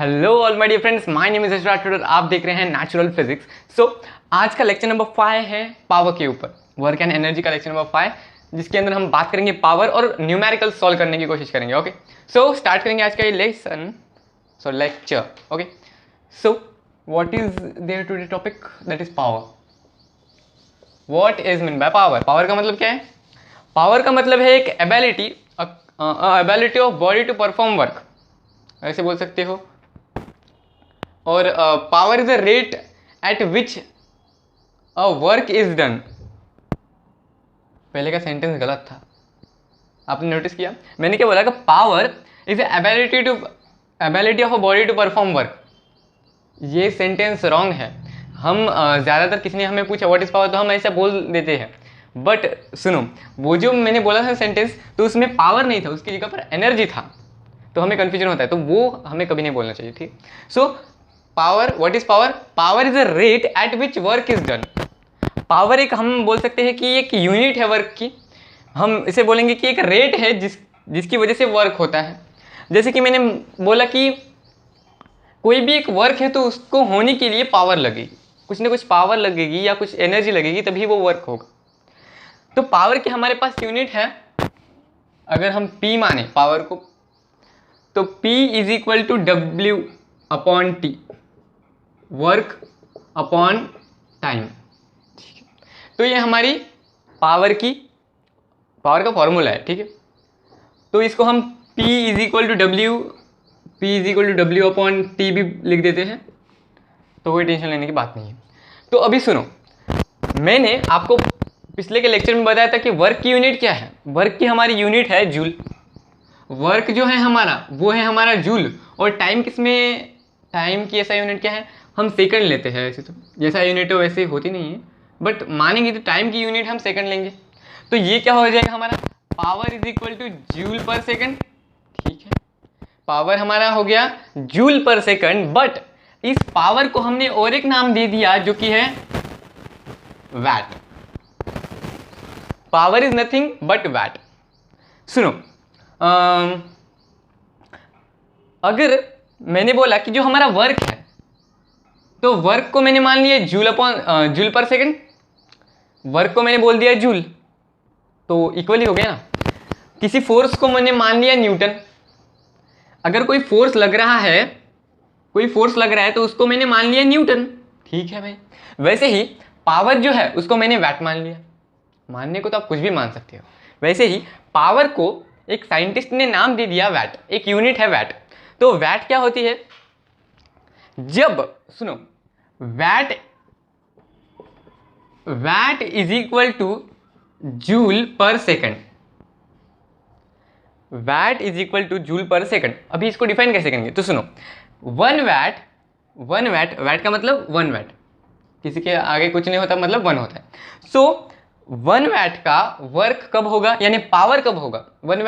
Hello all my dear friends, my name is Rathore. आप देख रहे हैं नेचुरल फिजिक्स। आज का लेक्चर नंबर 5 है पावर के ऊपर, वर्क एंड एनर्जी का लेक्चर नंबर 5, जिसके अंदर हम बात करेंगे पावर और न्यूमेरिकल सॉल्व करने की कोशिश करेंगे। ओके, सो स्टार्ट करेंगे आज का ये lecture. Okay, so what is there today topic, that is power. What is mean by power? Power का मतलब क्या है? पावर का मतलब है एक ability of body to perform work, ऐसे बोल सकते हो। और power is the rate at which a work is done. पहले का सेंटेंस गलत था, आपने नोटिस किया? मैंने क्या बोला कि power is ability of a body to perform work. ये सेंटेंस रॉन्ग है। हम ज़्यादातर किसी ने हमें पूछा व्हाट इज पावर, तो हम ऐसा बोल देते हैं। बट सुनो, वो जो मैंने बोला था सेंटेंस, तो उसमें पावर नहीं था, उसकी जगह पर एनर्जी था, तो हमें कन्फ्यूजन होता है, तो वो हमें कभी नहीं बोलना चाहिए। ठीक, so power, what is power? Power is a rate at which work is done. Power एक, हम बोल सकते हैं कि एक यूनिट है वर्क की। हम इसे बोलेंगे कि एक रेट है जिसकी वजह से वर्क होता है। जैसे कि मैंने बोला कि कोई भी एक वर्क है तो उसको होने के लिए पावर लगेगी, कुछ ना कुछ पावर लगेगी या कुछ एनर्जी लगेगी, तभी वो वर्क होगा। तो पावर की हमारे पास यूनिट है, अगर हम P माने पावर को, तो P is equal to W upon T, work upon time. तो ये हमारी पावर का फॉर्मूला है। ठीक है, तो इसको हम P is equal to W upon T भी लिख देते हैं, तो कोई टेंशन लेने की बात नहीं है। तो अभी सुनो, मैंने आपको पिछले के लेक्चर में बताया था कि वर्क की यूनिट क्या है। वर्क की हमारी यूनिट है जूल। वर्क जो है हमारा, वो है हमारा जूल। और टाइम टाइम की ऐसा यूनिट क्या है, हम सेकंड लेते हैं। ऐसे तो जैसा यूनिट हो वैसे होती नहीं है, बट मानेंगे तो टाइम की यूनिट हम सेकंड लेंगे। तो ये क्या हो जाएगा हमारा, power is equal to joule per second. ठीक है, पावर हमारा हो गया जूल पर सेकंड, बट इस पावर को हमने और एक नाम दे दिया जो कि है watt. Power is nothing but watt. सुनो, अगर मैंने बोला कि जो हमारा वर्क है, तो वर्क को मैंने मान लिया जूल पर सेकंड, वर्क को मैंने बोल दिया जूल, तो इक्वली हो गया ना। किसी फोर्स को मैंने मान लिया न्यूटन। अगर कोई फोर्स लग रहा है, तो उसको मैंने मान लिया न्यूटन। ठीक है भाई, वैसे ही पावर जो है उसको मैंने वैट मान लिया। मानने को तो आप कुछ भी मान सकते हो। वैसे ही पावर को एक साइंटिस्ट ने नाम दे दिया वैट, एक यूनिट है वैट। तो वैट क्या होती है? जब सुनो, watt is equal to joule per second. Watt is equal to joule per second. अभी इसको डिफाइन कैसे करेंगे, तो सुनो, वैट का मतलब 1 वैट, किसी के आगे कुछ नहीं होता, मतलब 1 होता है। सो 1 वैट का वर्क कब होगा, यानी पावर कब होगा? 1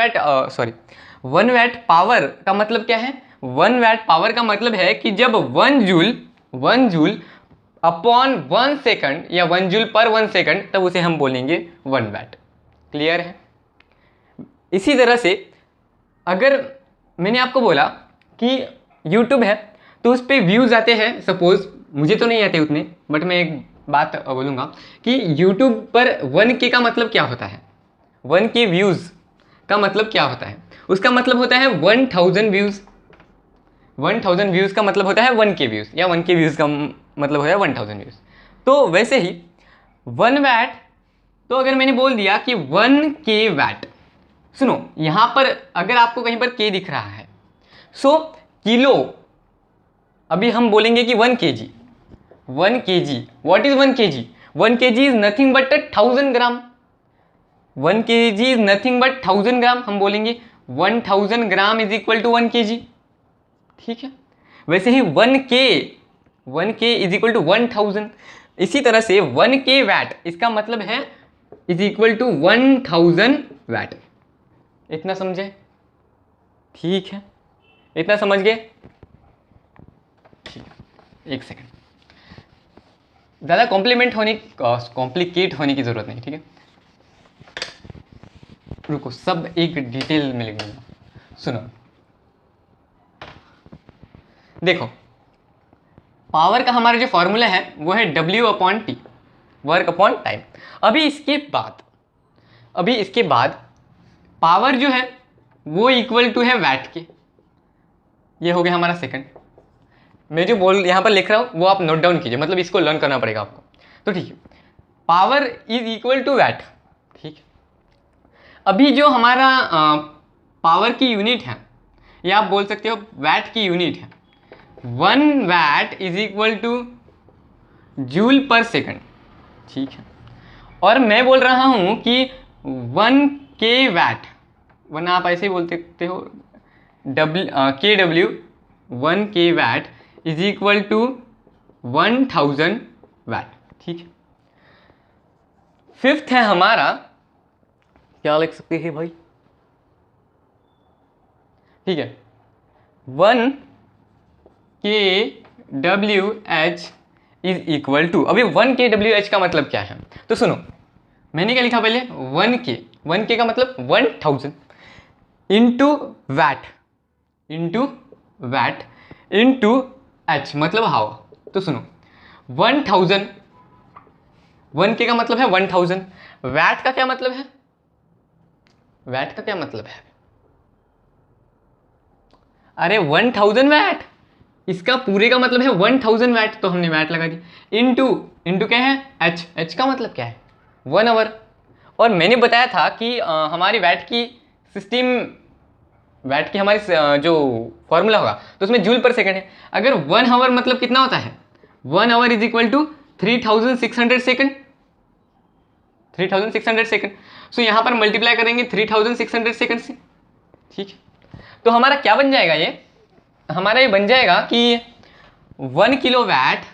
वैट पावर का मतलब क्या है? 1 वैट पावर का मतलब है कि जब 1 जूल अपॉन 1 सेकंड या 1 जूल पर 1 सेकंड, तब उसे हम बोलेंगे 1 वैट। क्लियर है? इसी तरह से अगर मैंने आपको बोला कि YouTube है, तो उस पर व्यूज़ आते हैं, सपोज मुझे तो नहीं आते उतने, बट मैं एक बात बोलूँगा कि YouTube पर 1K का मतलब क्या होता है, 1K व्यूज़ का मतलब क्या होता है? उसका मतलब होता है 1000 व्यूज़। 1000 व्यूज़ का मतलब होता है 1K व्यूज़, या 1K व्यूज़ का मतलब होता है 1000 व्यूज़। तो वैसे ही 1 वैट, तो अगर मैंने बोल दिया कि 1K वैट, सुनो यहाँ पर अगर आपको कहीं पर K दिख रहा है, सो किलो, अभी हम बोलेंगे कि 1 kg। 1 kg, what is 1 kg? 1 kg is nothing but 1000 gram. 1 kg is nothing but 1000 gram. हम बोलेंगे 1000 gram is equal to 1 kg। ठीक है, वैसे ही 1K इज इक्वल टू 1000। इसी तरह से 1K वैट, इसका मतलब है इज इक्वल टू 1000 वैट। इतना समझे? ठीक है, इतना समझ गए? ठीक है, एक सेकंड, ज़्यादा कॉम्प्लिकेट होने की ज़रूरत नहीं। ठीक है, रुको, सब एक डिटेल में लिख दूंगा। सुनो, देखो पावर का हमारा जो फॉर्मूला है वो है W/T, वर्क अपॉन टाइम। अभी इसके बाद पावर जो है वो इक्वल टू है वैट के। ये हो गया हमारा सेकंड। मैं जो यहाँ पर लिख रहा हूँ वो आप नोट डाउन कीजिए, मतलब इसको लर्न करना पड़ेगा आपको। तो ठीक है, power is equal to watt. ठीक है, अभी जो हमारा पावर की यूनिट है, या आप बोल सकते हो वैट की यूनिट है, 1 watt is equal to joule per second. ठीक है, और मैं बोल रहा हूं कि 1 के वैट, वरना आप ऐसे ही बोल सकते हो KW 1 के watt is equal to 1000 watt. ठीक है, फिफ्थ है हमारा, क्या लिख सकते हैं भाई? ठीक है, 1 kWh इज इक्वल टू, अभी 1 kWh का मतलब क्या है? तो सुनो, मैंने क्या लिखा पहले, 1 के का मतलब 1000 इंटू वैट इंटू h मतलब हाउ। तो सुनो 1000, 1 के का मतलब है 1000, वैट का क्या मतलब है? वैट का क्या मतलब है? अरे 1000 वैट, इसका पूरे का मतलब है 1000 वैट, तो हमने वैट लगा दी। इंटू क्या है? h का मतलब क्या है? 1 आवर। और मैंने बताया था कि हमारी वैट की हमारी जो फॉर्मूला होगा तो उसमें जूल पर सेकंड है। अगर 1 आवर मतलब कितना होता है? 1 hour is equal to 3600 second, 3600 second. So यहाँ पर मल्टीप्लाई करेंगे 3600 सेकंड से। ठीक है, तो हमारा क्या बन जाएगा? हमारा ये बन जाएगा कि 1 kilo watt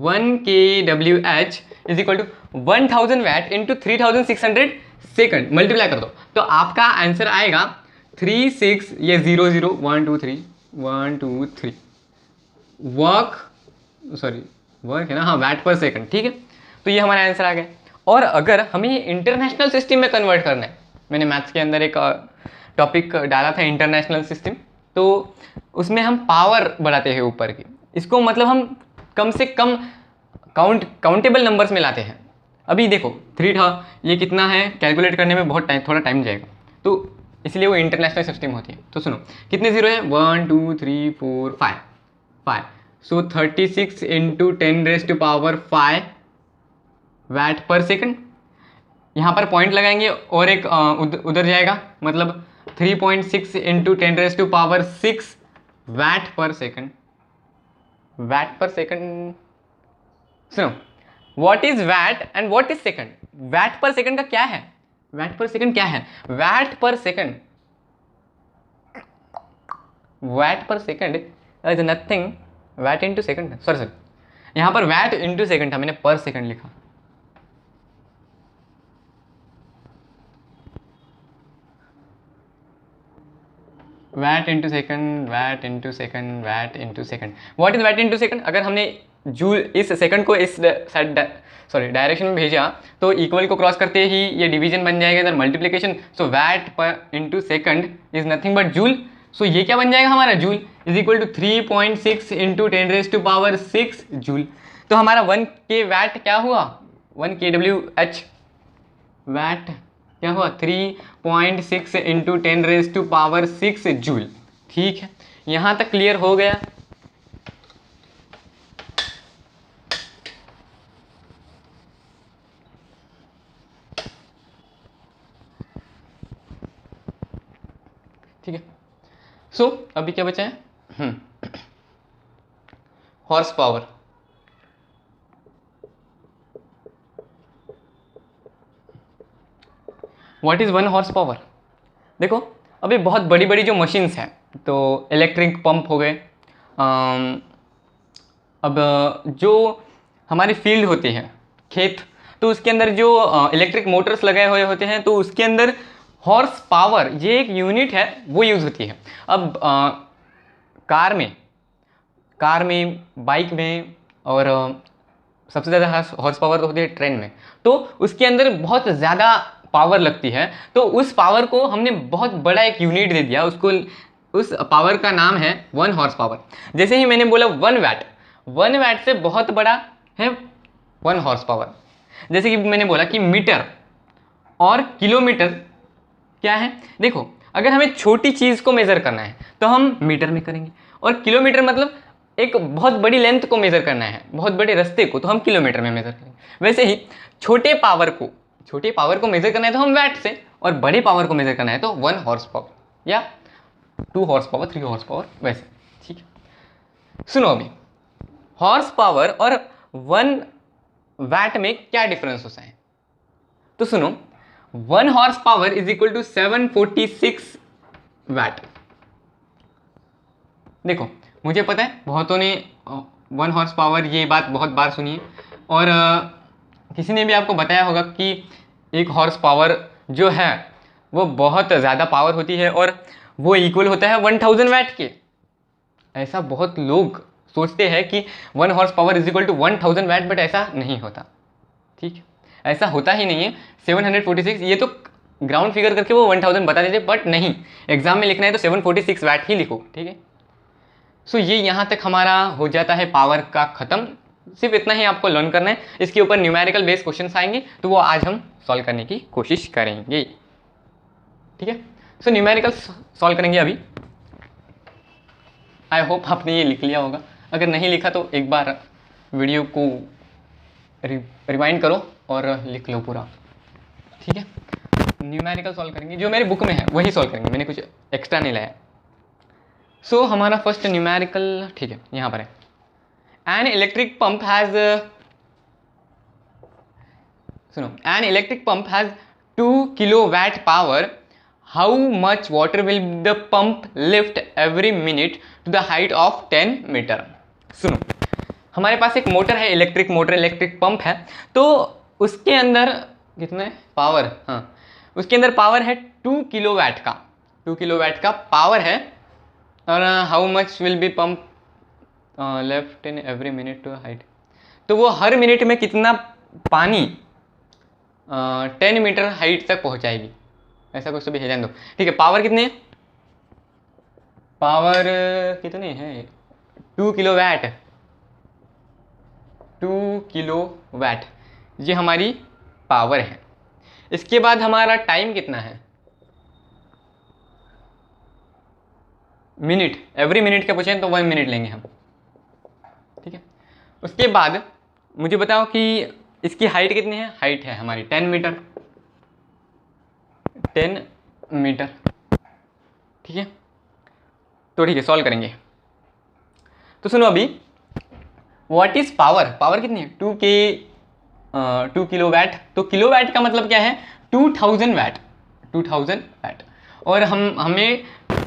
1 kWh is equal to 1000 watt into 3600 second, multiply कर दो तो आपका आंसर आएगा 36, ये 0 0 1 2 3 1 2 3 वर्क है ना, हाँ, वैट पर सेकंड। ठीक है, तो ये हमारा आंसर आ गया। और अगर हमें इंटरनेशनल सिस्टम में कन्वर्ट करना है, मैंने मैथ्स के अंदर एक टॉपिक डाला था इंटरनेशनल सिस्टम, तो उसमें हम पावर बढ़ाते हैं ऊपर की, इसको मतलब हम कम से कम काउंटेबल नंबर्स में लाते हैं। अभी देखो 3 था, ये कितना है कैलकुलेट करने में बहुत थोड़ा टाइम जाएगा, तो इसलिए वो इंटरनेशनल सिस्टम होती है। तो सुनो कितने जीरो है, 1 2 3 4 5, सो 36 इंटू 10⁵ वैट पर सेकंड। यहाँ पर पॉइंट लगाएंगे और एक उधर जाएगा, मतलब 3.6 इंटू 10⁶ वैट पर सेकंड। सुनो, what is watt and what is second? Watt per second का क्या है? Watt per second is nothing, watt into second, sorry यहाँ पर वैट इंटू सेकंड था, मैंने पर सेकंड लिखा। Watt into second. What is watt into second? अगर हमने जूल इस सेकंड को इस डायरेक्शन में भेजा तो इक्वल को क्रॉस करते ही ये डिवीजन बन जाएगा, इधर मल्टीप्लिकेशन। सो वैट पर into second is nothing but joule. So ये क्या बन जाएगा हमारा? Joule is equal to 3.6 into 10⁶ joule. तो हमारा 1 के वैट क्या हुआ? 1 kWh वैट क्या हुआ? 3.6 इंटू 10⁶ जूल। ठीक है, यहाँ तक क्लियर हो गया? ठीक है, सो अभी क्या बचा है? Horse power. What is 1 horse power? देखो अभी बहुत बड़ी बड़ी जो मशीन्स हैं, तो इलेक्ट्रिक पंप हो गए, अब जो हमारी फील्ड होती है खेत, तो उसके अंदर जो इलेक्ट्रिक मोटर्स लगाए हुए होते हैं, तो उसके अंदर हॉर्स पावर ये एक यूनिट है, वो यूज़ होती है। अब कार में, बाइक में, और सबसे ज़्यादा हॉर्स पावर तो होती है ट्रेन में, तो उसके अंदर बहुत ज़्यादा पावर लगती है। तो उस पावर को हमने बहुत बड़ा एक यूनिट दे दिया, उसको उस पावर का नाम है 1 हॉर्स पावर। जैसे ही मैंने बोला 1 वैट, 1 वैट से बहुत बड़ा है 1 हॉर्स पावर। जैसे कि मैंने बोला कि मीटर और किलोमीटर क्या है, देखो अगर हमें छोटी चीज़ को मेज़र करना है तो हम मीटर में करेंगे, और किलोमीटर मतलब एक बहुत बड़ी लेंथ को मेज़र करना है, बहुत बड़े रास्ते को, तो हम किलोमीटर में मेज़र करेंगे। वैसे ही छोटे पावर को मेज़र करना है तो हम वैट से, और बड़े पावर को मेज़र करना है तो 1 हॉर्स पावर या 2 हॉर्स पावर, 3 हॉर्स पावर, वैसे। ठीक है, सुनो अभी हॉर्स पावर और 1 वैट में क्या डिफरेंस होता है, तो सुनो 1 horse power is equal to 746 watt. देखो मुझे पता है बहुतों ने 1 हॉर्स पावर ये बात बहुत बार सुनी है, और किसी ने भी आपको बताया होगा कि 1 हॉर्स पावर जो है वो बहुत ज़्यादा पावर होती है और वो इक्वल होता है 1000 वैट के। ऐसा बहुत लोग सोचते हैं कि 1 horse power is equal to 1000 watt, but ऐसा नहीं होता। ठीक है, ऐसा होता ही नहीं है। 746 ये तो ग्राउंड फिगर करके वो 1000 बता देते, बट नहीं, एग्जाम में लिखना है तो 746 वैट ही लिखो। ठीक है, सो ये यहाँ तक हमारा हो जाता है पावर का ख़त्म। सिर्फ इतना ही आपको लर्न करना है। इसके ऊपर न्यूमेरिकल बेस्ड क्वेश्चंस आएंगे तो वो आज हम सॉल्व करने की कोशिश करेंगे। ठीक है, सो न्यूमेरिकल सॉल्व करेंगे अभी। आई होप आपने ये लिख लिया होगा, अगर नहीं लिखा तो एक बार वीडियो को रिवाइंड करो और लिख लो पूरा। ठीक है, न्यूमेरिकल सॉल्व करेंगे, जो मेरे बुक में है वही सॉल्व करेंगे, मैंने कुछ एक्स्ट्रा नहीं लाया। सो हमारा फर्स्ट न्यूमेरिकल, ठीक है, यहाँ पर है। एन इलेक्ट्रिक पंप हैज़, सुनो, an electric pump has 2 kilowatt power. How much water will the pump lift every minute to the height of 10 metre. सुनो, हमारे पास एक मोटर है, इलेक्ट्रिक मोटर, इलेक्ट्रिक पंप है, तो उसके अंदर कितने पावर, हाँ उसके अंदर पावर है 2 किलोवाट का, 2 किलोवाट का पावर है। और how much will be pump left in every minute to height, तो वो हर मिनट में कितना पानी 10 मीटर हाइट तक पहुंचाएगी, ऐसा कुछ तो भी है, जान दो। ठीक है, पावर कितने है, पावर कितने है, 2 किलोवाट, 2 किलोवाट ये हमारी पावर है। इसके बाद हमारा टाइम कितना है, मिनट, एवरी मिनट का पूछें तो 1 मिनट लेंगे हम। ठीक है, उसके बाद मुझे बताओ कि इसकी हाइट कितनी है, हाइट है हमारी 10 मीटर, 10 मीटर। ठीक है, तो ठीक है सॉल्व करेंगे। तो सुनो अभी, व्हाट इज पावर, पावर कितनी है 2 किलोवाट, तो किलोवाट का मतलब क्या है 2000 वैट, 2000 वैट। और हमें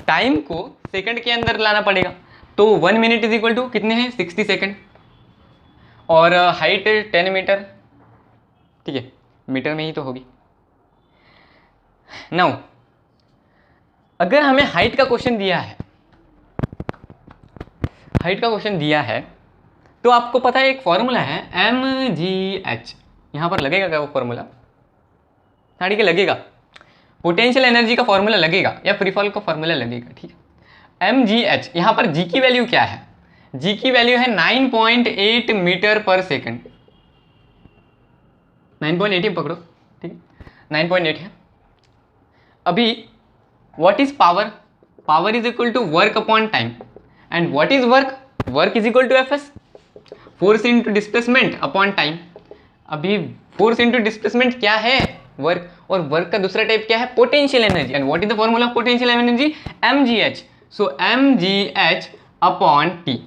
टाइम को सेकंड के अंदर लाना पड़ेगा, तो 1 मिनट इज इक्वल टू कितने हैं 60 सेकंड, और हाइट 10 मीटर। ठीक है, मीटर में ही तो होगी। नाउ अगर हमें हाइट का क्वेश्चन दिया है, हाइट का क्वेश्चन दिया है, तो आपको पता है एक फॉर्मूला है mgh, यहाँ पर लगेगा क्या वो फॉर्मूला, साड़ी के लगेगा, पोटेंशियल एनर्जी का फॉर्मूला लगेगा या फ्री फॉल का फॉर्मूला लगेगा। ठीक है, mgh, यहाँ पर g की वैल्यू क्या है, g की वैल्यू है 9.8 मीटर पर सेकंड, 9.8 ही पकड़ो। ठीक है, 9.8 है। अभी what is power, power is equal to work upon time, and what is work, work is equal to F S, force into displacement upon time. अभी फोर्स इनटू डिस्प्लेसमेंट क्या है, वर्क, और वर्क का दूसरा टाइप क्या है potential energy, and what is the formula of potential energy mgh, so mgh upon t।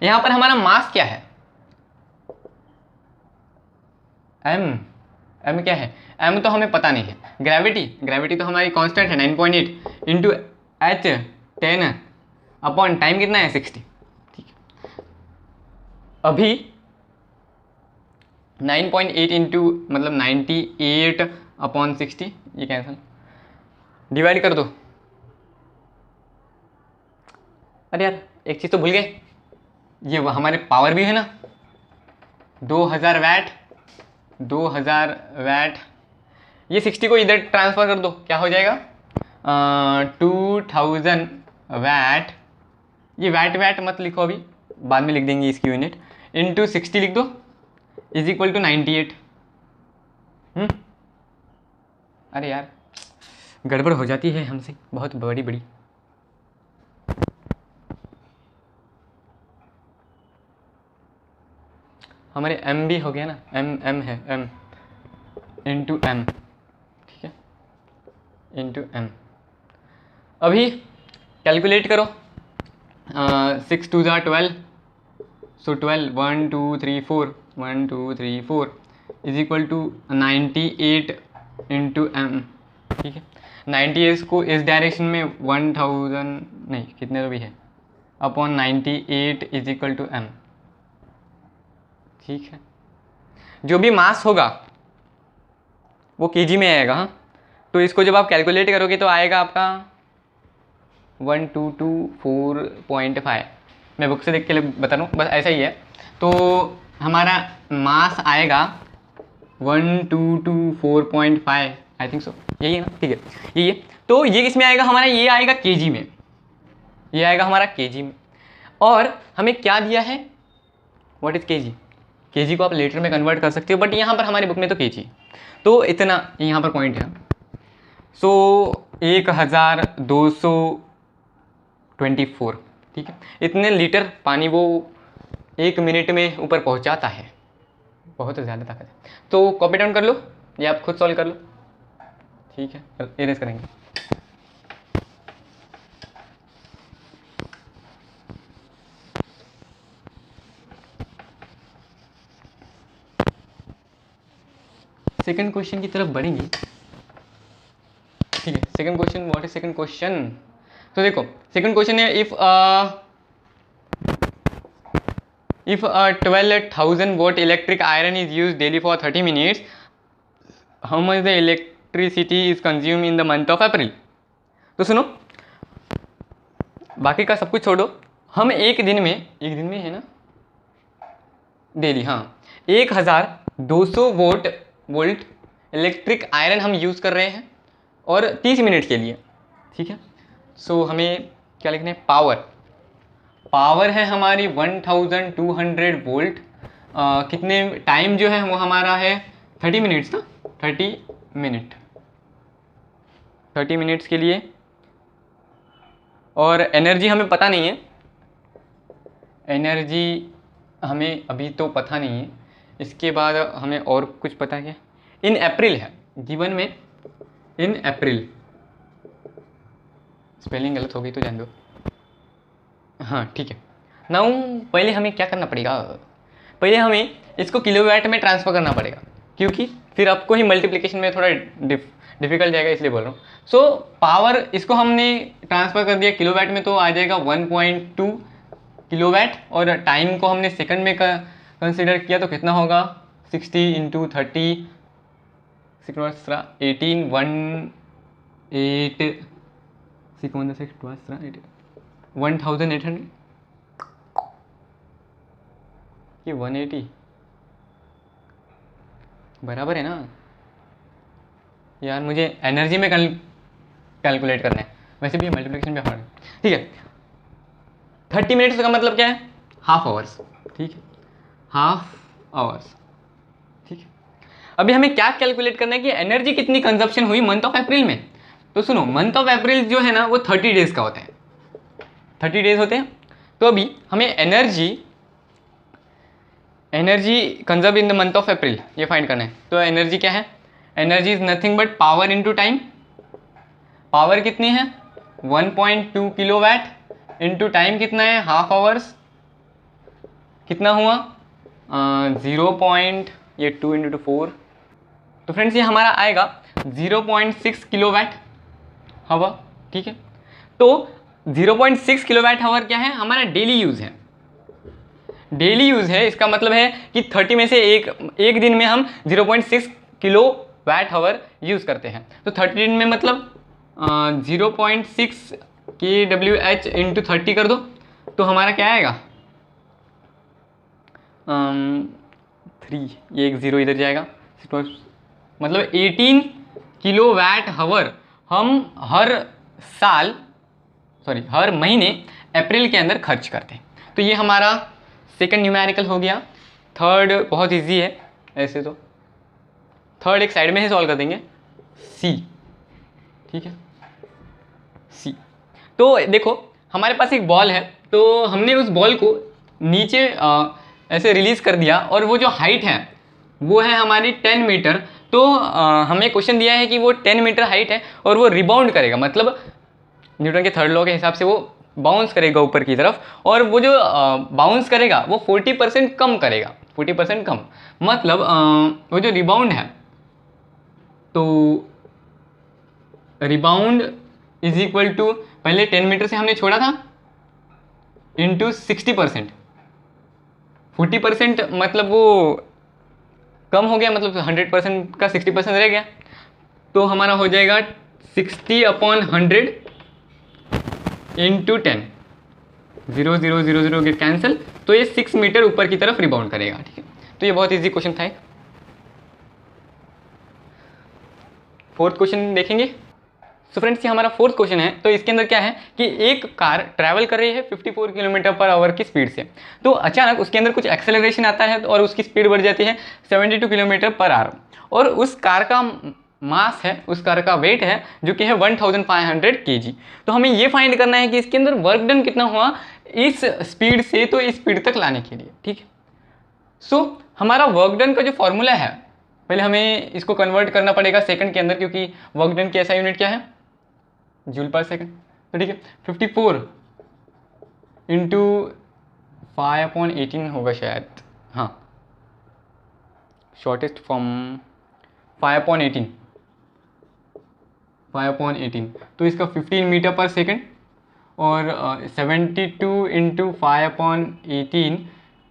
यहां पर हमारा मास क्या है, m क्या है, m तो हमें पता नहीं है, ग्रेविटी, ग्रेविटी तो हमारी कांस्टेंट है 9.8 इंटू h 10 अपॉन टाइम कितना है 60। ठीक है, अभी 9.8 इंटू मतलब 98 अपॉन 60, ये कैंसल, डिवाइड कर दो। अरे यार एक चीज़ तो भूल गए, ये हमारे पावर भी है ना, 2000 वैट, 2000 वैट, ये 60 को इधर ट्रांसफर कर दो, क्या हो जाएगा 2000 वैट, ये वैट मत लिखो अभी, बाद में लिख देंगे इसकी यूनिट, इंटू 60 लिख दो, इज इक्वल टू 98। अरे यार गड़बड़ हो जाती है हमसे बहुत बड़ी बड़ी। हमारे एम भी हो गया ना, एम है, एम इंटू एम, ठीक है, इंटू एम। अभी कैलकुलेट करो, 6 2 12, so 12, 1 2 3 4, 1 2 3 4 is equal to 98 into M, ठीक है। 98 को इस डायरेक्शन में 1000 नहीं कितने तो भी है upon 98 is equal to M, ठीक है। जो भी मास होगा वो केजी में आएगा, हाँ। तो इसको जब आप कैलकुलेट करोगे तो आएगा आपका 1224.5। मैं बुक से देख के बता रहा हूँ, बस ऐसा ही है। तो हमारा मास आएगा 1224.5, आई थिंक सो, यही है ना, ठीक है, यही है। तो ये किस में आएगा हमारा, ये आएगा केजी में, ये आएगा हमारा केजी में। और हमें क्या दिया है, व्हाट इज केजी, केजी को आप लीटर में कन्वर्ट कर सकते हो, बट यहाँ पर हमारी बुक में तो केजी, तो इतना यहाँ पर पॉइंट है। सो 1224, ठीक है, इतने लीटर पानी वो 1 मिनट में ऊपर पहुँचाता है, बहुत ज़्यादा ताकत है। तो कॉपी डाउन कर लो या आप खुद सॉल्व कर लो, ठीक है, इरेज करेंगे। सेकंड क्वेश्चन की तरफ बढ़ेंगे, ठीक है। Second question, what is second question. तो देखो सेकंड क्वेश्चन है, if a 12,000 watt electric iron is used daily for 30 minutes, how much the electricity is consumed in the month of April। तो सुनो, बाकी का सब कुछ छोड़ो, हम एक दिन में है ना, डेली, हाँ, 1200 वोल्ट इलेक्ट्रिक आयरन हम यूज़ कर रहे हैं और 30 मिनट के लिए, ठीक है। सो हमें क्या लिखना है, पावर है हमारी 1200 वोल्ट, कितने टाइम जो है वो हमारा है 30 मिनट्स ना, 30 मिनट्स के लिए। और एनर्जी हमें पता नहीं है, एनर्जी हमें अभी तो पता नहीं है, इसके बाद हमें और कुछ पता है क्या, इन अप्रैल है गिवन में, इन अप्रैल, स्पेलिंग गलत हो गई तो जान दो, हाँ ठीक है। नाउ पहले हमें क्या करना पड़ेगा, पहले हमें इसको किलोवाट में ट्रांसफ़र करना पड़ेगा, क्योंकि फिर आपको ही मल्टीप्लिकेशन में थोड़ा डिफिकल्ट जाएगा, इसलिए बोल रहा हूँ। सो पावर इसको हमने ट्रांसफ़र कर दिया किलोवाट में, तो आ जाएगा 1.2 किलोवाट, और टाइम को हमने सेकंड में कंसिडर किया तो कितना होगा, 60 इंटू 30, 18, 1800, ये 180 बराबर है ना यार, मुझे एनर्जी में कैलकुलेट करना है, वैसे भी मल्टीप्लिकेशन में हार्ड है, ठीक है। 30 मिनट्स का मतलब क्या है, हाफ आवर्स, ठीक है, हाफ आवर्स, ठीक है। अभी हमें क्या कैलकुलेट करना है कि एनर्जी कितनी कंजप्शन हुई मंथ ऑफ अप्रैल में। तो सुनो, मंथ ऑफ अप्रैल जो है ना वो 30 डेज का होता है, 30 डेज होते हैं। तो अभी हमें energy conserve in the month of April ये फाइंड करना है। तो एनर्जी क्या है, energy is nothing but power into time. Power कितनी है, 1.2 किलोवाट इनटू टाइम कितना है, हाफ आवर्स, कितना हुआ 2 इंटू 4, तो फ्रेंड्स ये हमारा आएगा 0.6 किलोवाट हावर, ठीक है। तो 0.6 किलोवाट हावर क्या है, हमारा डेली यूज़ है, डेली यूज़ है। इसका मतलब है कि 30 में से एक दिन में हम 0.6 किलोवाट हावर यूज़ करते हैं। तो 30 दिन में मतलब 0.6 kWh इंटू 30 कर दो, तो हमारा क्या आएगा 3, ये एक ज़ीरो इधर जाएगा, मतलब 18 किलोवाट हावर हम हर साल हर महीने अप्रैल के अंदर खर्च करते हैं। तो ये हमारा सेकंड न्यूमेरिकल हो गया। थर्ड बहुत इजी है ऐसे तो, थर्ड एक साइड में ही सॉल्व कर देंगे, सी, ठीक है, सी। तो देखो हमारे पास एक बॉल है, तो हमने उस बॉल को नीचे ऐसे रिलीज कर दिया और वो जो हाइट है वो है हमारी 10 मीटर। तो हमें क्वेश्चन दिया है कि वो 10 मीटर हाइट है और वो रिबाउंड करेगा, मतलब न्यूटन के थर्ड लॉ के हिसाब से वो बाउंस करेगा ऊपर की तरफ, और वो जो बाउंस करेगा वो 40% कम करेगा, 40% कम, मतलब वो जो रिबाउंड है, तो रिबाउंड इज इक्वल टू, पहले 10 मीटर से हमने छोड़ा था, इंटू 60%, 40% मतलब वो कम हो गया, मतलब 100% का 60% रह गया, तो हमारा हो जाएगा 60/100 इंटू 10, 0 0 0 0 गेट कैंसिल, तो ये 6 मीटर ऊपर की तरफ रिबाउंड करेगा, ठीक है। तो ये बहुत इजी क्वेश्चन था। फोर्थ क्वेश्चन देखेंगे। सो फ्रेंड्स ये हमारा फोर्थ क्वेश्चन है। तो इसके अंदर क्या है कि एक कार ट्रैवल कर रही है 54 किलोमीटर पर आवर की स्पीड से, तो अचानक उसके अंदर कुछ एक्सेलरेशन आता है और उसकी स्पीड बढ़ जाती है 72 किलोमीटर पर आवर, और उस कार का मास है, उस कार का वेट है जो कि है 1500 kg। तो हमें ये फाइंड करना है कि इसके अंदर वर्क डन कितना हुआ इस स्पीड से तो इस स्पीड तक लाने के लिए, ठीक है। सो हमारा वर्क डन का जो फॉर्मूला है, पहले हमें इसको कन्वर्ट करना पड़ेगा सेकंड के अंदर, क्योंकि वर्क डन की ऐसा यूनिट क्या है, जूल पर सेकंड। तो ठीक है, 54 इंटू 5/18 होगा शायद, हाँ, शॉर्टेस्ट फॉर्म 5/18, 5/18, तो इसका 15 मीटर पर सेकंड, और 72 इंटू 5/18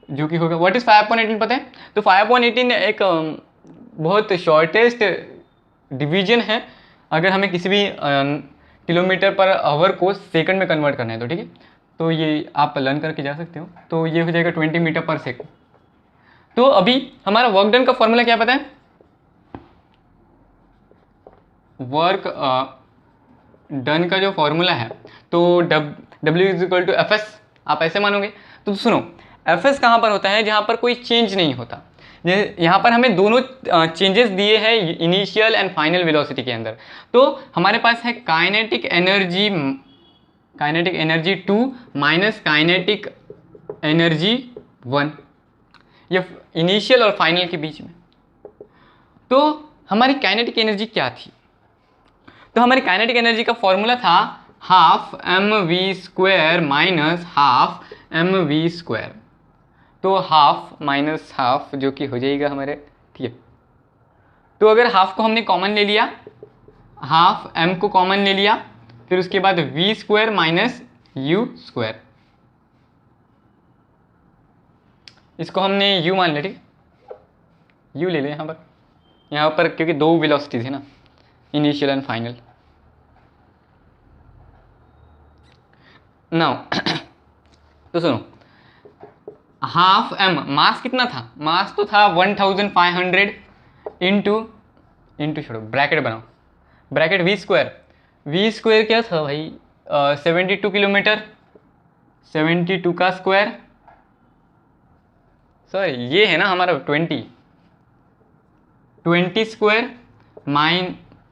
जो कि होगा, व्हाट इज़ 5/18 पता है? तो 5/18 एक बहुत शॉर्टेस्ट डिवीजन है अगर हमें किसी भी किलोमीटर पर आवर को सेकंड में कन्वर्ट करना है, तो ठीक है। तो ये आप लर्न करके जा सकते हो। तो ये हो जाएगा 20 मीटर पर सेकंड। तो अभी हमारा वर्क डन का फॉर्मूला क्या पता है? वर्क डन का जो फॉर्मूला है, तो W is equal to F S, आप ऐसे मानोगे। तो सुनो, एफ एस कहाँ पर होता है? जहाँ पर कोई चेंज नहीं होता। यहाँ पर हमें दोनों चेंजेस दिए हैं इनिशियल एंड फाइनल वेलोसिटी के अंदर। तो हमारे पास है kinetic energy 2 minus kinetic energy 1, ये इनिशियल और फाइनल के बीच में। तो हमारी काइनेटिक एनर्जी क्या थी? तो हमारी काइनेटिक एनर्जी का फॉर्मूला था half mv² minus half mv²। तो हाफ माइनस हाफ जो कि हो जाएगा हमारे, ठीक है। तो अगर हाफ को हमने कॉमन ले लिया, हाफ m को कॉमन ले लिया, फिर उसके बाद v² माइनस u², इसको हमने u मान लिया, ठीक है। u ले लें यहाँ पर क्योंकि दो वेलोसिटीज है ना, इनिशियल एंड फाइनल। नाउ तो सुनो, हाफ m, मास कितना था? मास तो था 1500 इंटू छोड़ो, ब्रैकेट बनाओ, ब्रैकेट v² क्या था भाई? 72 किलोमीटर, 72 का स्क्वायर, सॉरी ये है ना हमारा 20 स्क्वायर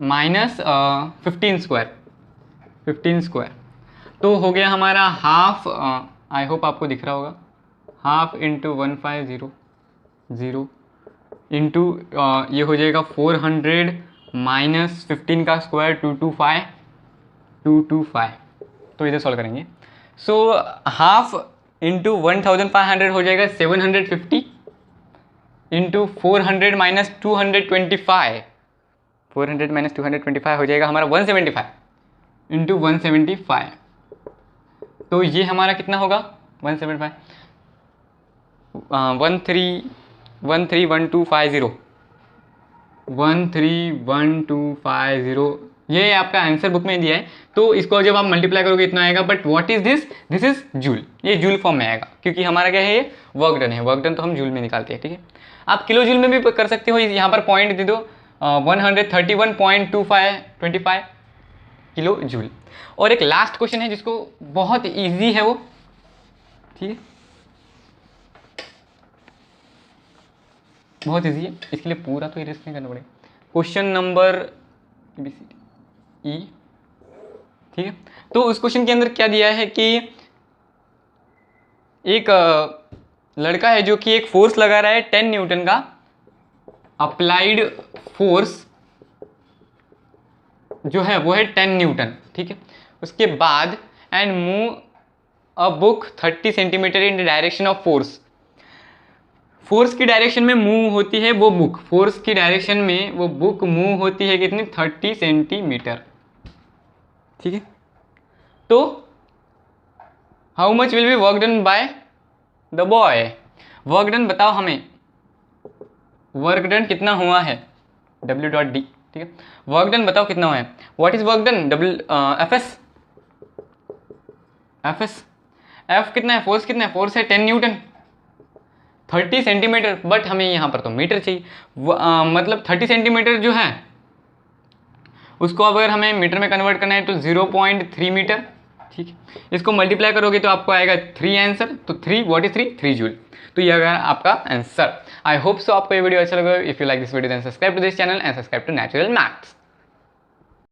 माइनस 15 स्क्वायर, तो हो गया हमारा हाफ, आई होप आपको दिख रहा होगा, हाफ इंटू 1500 इंटू ये हो जाएगा 400 माइनस 15 का स्क्वायर 225, तो इधर सॉल्व करेंगे। सो हाफ इंटू 1500 हो जाएगा 750 इंटू 400 माइनस 225, 400 माइनस 225 हो जाएगा हमारा 175 इंटू 175। तो ये हमारा कितना होगा? 175 131250, ये आपका आंसर बुक में दिया है। तो इसको जब आप मल्टीप्लाई करोगे इतना आएगा, but what is this? This is joule, ये जूल फॉर्म में आएगा, क्योंकि हमारा क्या है, ये वर्क डन है। वर्क डन तो हम जूल में निकालते हैं, ठीक है। आप किलो जूल में भी कर सकते हो, यहाँ पर पॉइंट दे दो 131.25 किलो जूल। और एक लास्ट क्वेश्चन है जिसको बहुत इजी है वो, ठीक है, बहुत इजी है, इसके लिए पूरा तो इरेज नहीं करना पड़ेगा। क्वेश्चन नंबर ई, ठीक है। तो उस क्वेश्चन के अंदर क्या दिया है कि एक लड़का है जो कि एक फोर्स लगा रहा है 10 न्यूटन का, अप्लाइड फोर्स जो है वो है 10 न्यूटन, ठीक है। उसके बाद and move a book 30 centimetre in the direction of force. Force की डायरेक्शन में मूव होती है वो बुक, फोर्स की डायरेक्शन में वो बुक मूव होती है कितनी, 30 सेंटीमीटर, ठीक है। तो how much will B work done by the boy, work done बताओ हमें, वर्क डन कितना हुआ है, W डॉट डी, ठीक है। वर्क डन बताओ कितना हुआ है, what is work done, F S, F कितना है, फोर्स कितना है, फोर्स है 10 न्यूटन, 30 सेंटीमीटर, बट हमें यहाँ पर तो मीटर चाहिए, मतलब 30 सेंटीमीटर जो है उसको अगर हमें मीटर में कन्वर्ट करना है तो 0.3 मीटर, ठीक है। इसको मल्टीप्लाई करोगे तो आपको आएगा 3 आंसर, तो 3 व्हाट इज 3 जूल। तो ये अगर आपका आंसर। आई होप सो आपको ये वीडियो अच्छा लगा। If you like this video then subscribe to this channel and subscribe to natural maths.